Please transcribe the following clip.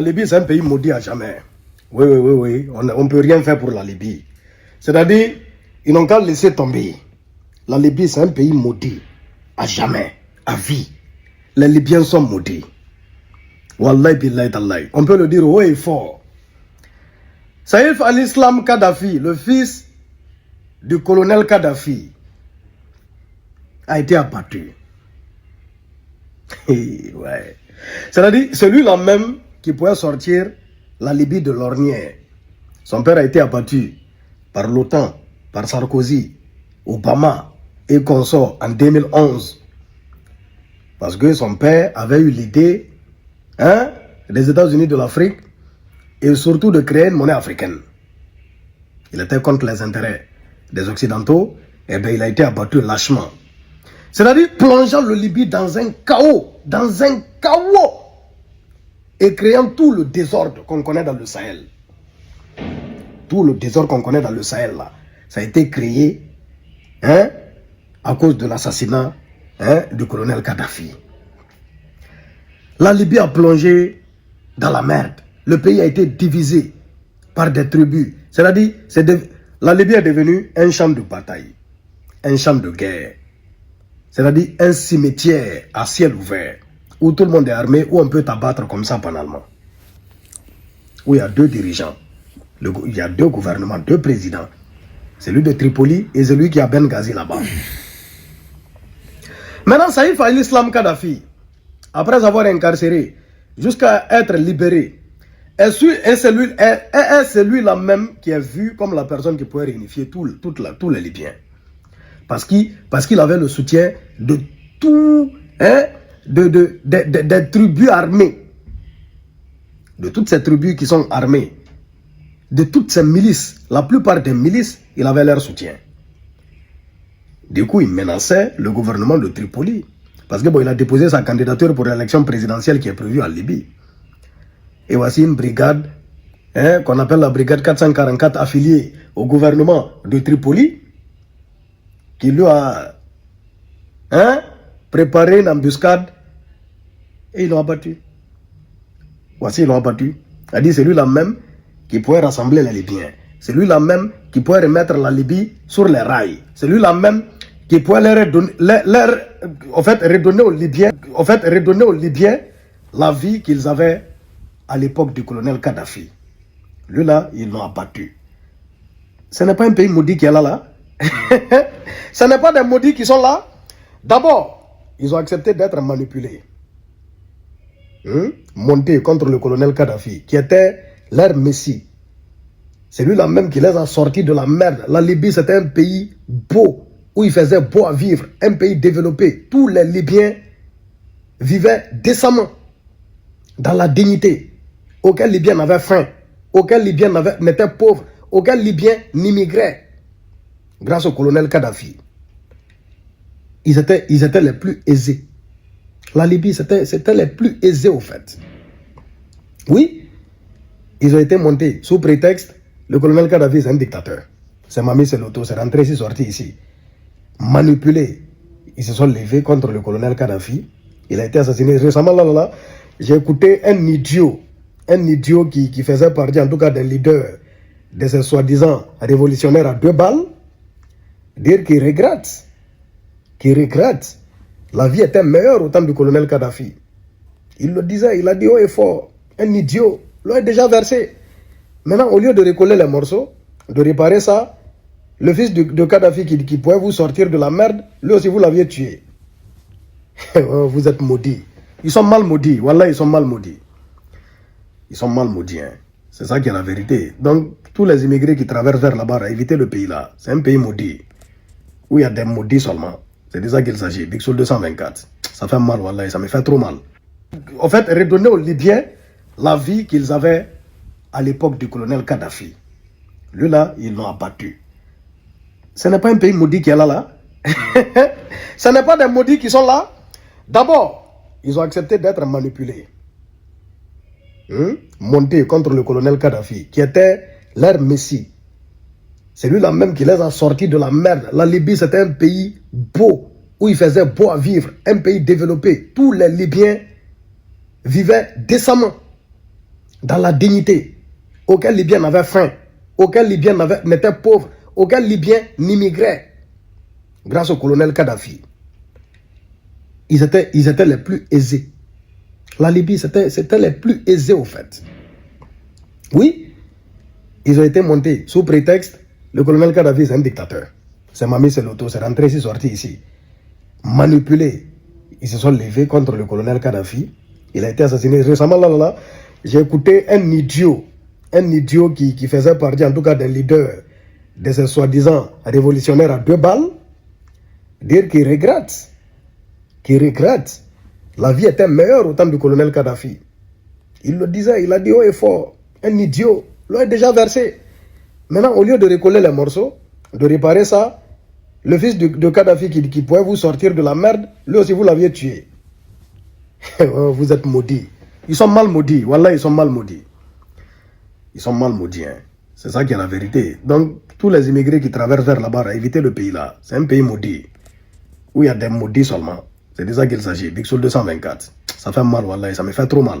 La Libye, c'est un pays maudit à jamais. Oui. On ne peut rien faire pour la Libye. C'est-à-dire, ils n'ont qu'à laisser tomber. La Libye, c'est un pays maudit. À jamais. À vie. Les Libyens sont maudits. Wallahi billahi tallahi. On peut le dire haut et fort. Saïf al-Islam Kadhafi, le fils du colonel Kadhafi, a été abattu. Ouais. C'est-à-dire, celui-là même qui pouvait sortir la Libye de l'ornière. Son père a été abattu par l'OTAN, par Sarkozy, Obama et consorts en 2011. Parce que son père avait eu l'idée des États-Unis de l'Afrique et surtout de créer une monnaie africaine. Il était contre les intérêts des Occidentaux, et bien il a été abattu lâchement. C'est-à-dire plongeant le Libye dans un chaos, et créant tout le désordre qu'on connaît dans le Sahel. Tout le désordre qu'on connaît dans le Sahel, là, ça a été créé à cause de l'assassinat du colonel Kadhafi. La Libye a plongé dans la merde. Le pays a été divisé par des tribus. C'est-à-dire, la Libye est devenue un champ de bataille, un champ de guerre. C'est-à-dire un cimetière à ciel ouvert, où tout le monde est armé, où on peut t'abattre comme ça banalement. Où il y a deux dirigeants, il y a deux gouvernements, deux présidents. Celui de Tripoli et celui qui a Benghazi là-bas. Maintenant, Saïf al-Islam Kadhafi, après avoir incarcéré, jusqu'à être libéré, est celui-là même qui est vu comme la personne qui pourrait réunifier tous les Libyens. Parce qu'il avait le soutien de tout, des tribus armées. De toutes ces tribus qui sont armées. De toutes ces milices. La plupart des milices, il avait leur soutien. Du coup, il menaçait le gouvernement de Tripoli. Parce que il a déposé sa candidature pour l'élection présidentielle qui est prévue en Libye. Et voici une brigade, qu'on appelle la brigade 444, affiliée au gouvernement de Tripoli, qui lui a préparé une embuscade et ils l'ont abattu. Voici, ils l'ont abattu. Il a dit, c'est lui-là même qui pourrait rassembler les Libyens. C'est lui-là même qui pourrait remettre la Libye sur les rails. C'est lui-là même qui pourrait redonner aux Libyens la vie qu'ils avaient à l'époque du colonel Kadhafi. Lui-là, ils l'ont abattu. Ce n'est pas un pays maudit qui est là. Ce n'est pas des maudits qui sont là. D'abord, ils ont accepté d'être manipulés. Montés contre le colonel Kadhafi, qui était leur messie. C'est lui-là même qui les a sortis de la merde. La Libye, c'était un pays beau, où il faisait beau à vivre. Un pays développé. Tous les Libyens vivaient décemment, dans la dignité. Aucun Libyen n'avait faim. Aucun Libyen n'était pauvre. Aucun Libyen n'immigrait. Grâce au colonel Kadhafi. Ils étaient les plus aisés. La Libye, c'était les plus aisés au fait. Oui, ils ont été montés sous prétexte, le colonel Kadhafi c'est un dictateur. C'est Mami Seloto, c'est rentré ici, sorti ici. Manipulés. Ils se sont levés contre le colonel Kadhafi. Il a été assassiné récemment. J'ai écouté un idiot qui faisait partie en tout cas des leaders de ces soi-disant révolutionnaires à 2 balles, dire qu'il regrette. La vie était meilleure au temps du colonel Kadhafi. Il le disait, il a dit haut et fort. Un idiot, l'eau est déjà versé. Maintenant, au lieu de recoller les morceaux, de réparer ça, le fils de Kadhafi qui pouvait vous sortir de la merde, lui aussi vous l'aviez tué. Vous êtes maudits. Ils sont mal maudits. Wallah, ils sont mal maudits. Ils sont mal maudits. C'est ça qui est la vérité. Donc, tous les immigrés qui traversent vers là-bas, évitez le pays là. C'est un pays maudit. Où il y a des maudits seulement. C'est de ça qu'il s'agit. Bixol 224. Ça fait mal, wallah, ça me fait trop mal. En fait, redonner aux Libyens la vie qu'ils avaient à l'époque du colonel Kadhafi. Lui là, ils l'ont abattu. Ce n'est pas un pays maudit qui est là. Ce n'est pas des maudits qui sont là. D'abord, ils ont accepté d'être manipulés. Montés contre le colonel Kadhafi, qui était leur messie. C'est lui-là même qui les a sortis de la merde. La Libye, c'était un pays beau, où il faisait beau à vivre. Un pays développé. Tous les Libyens vivaient décemment, dans la dignité. Aucun Libyen n'avait faim. Aucun Libyen n'était pauvre. Aucun Libyen n'immigrait. Grâce au colonel Kadhafi. Ils étaient les plus aisés. La Libye, c'était les plus aisés au fait. Oui, ils ont été montés sous prétexte, le colonel Kadhafi c'est un dictateur. C'est Mami Seloto, c'est rentré ici, sorti ici. Manipulé. Ils se sont levés contre le colonel Kadhafi. Il a été assassiné récemment. Là, j'ai écouté un idiot qui faisait partie en tout cas des leaders de ces soi-disant révolutionnaires à 2 balles, dire qu'il regrette. La vie était meilleure au temps du colonel Kadhafi. Il le disait, il a dit haut et fort. Un idiot, l'eau est déjà versé. Maintenant, au lieu de recoller les morceaux, de réparer ça, le fils de Kadhafi qui pouvait vous sortir de la merde, lui aussi vous l'aviez tué. Vous êtes maudits. Ils sont mal maudits. Wallah, ils sont mal maudits. Ils sont mal maudits. Hein. C'est ça qui est la vérité. Donc, tous les immigrés qui traversent vers là-bas, évitez le pays là. C'est un pays maudit. Où il y a des maudits seulement. C'est de ça qu'il s'agit. Big Soul 224. Ça fait mal, Wallah. Ça me fait trop mal.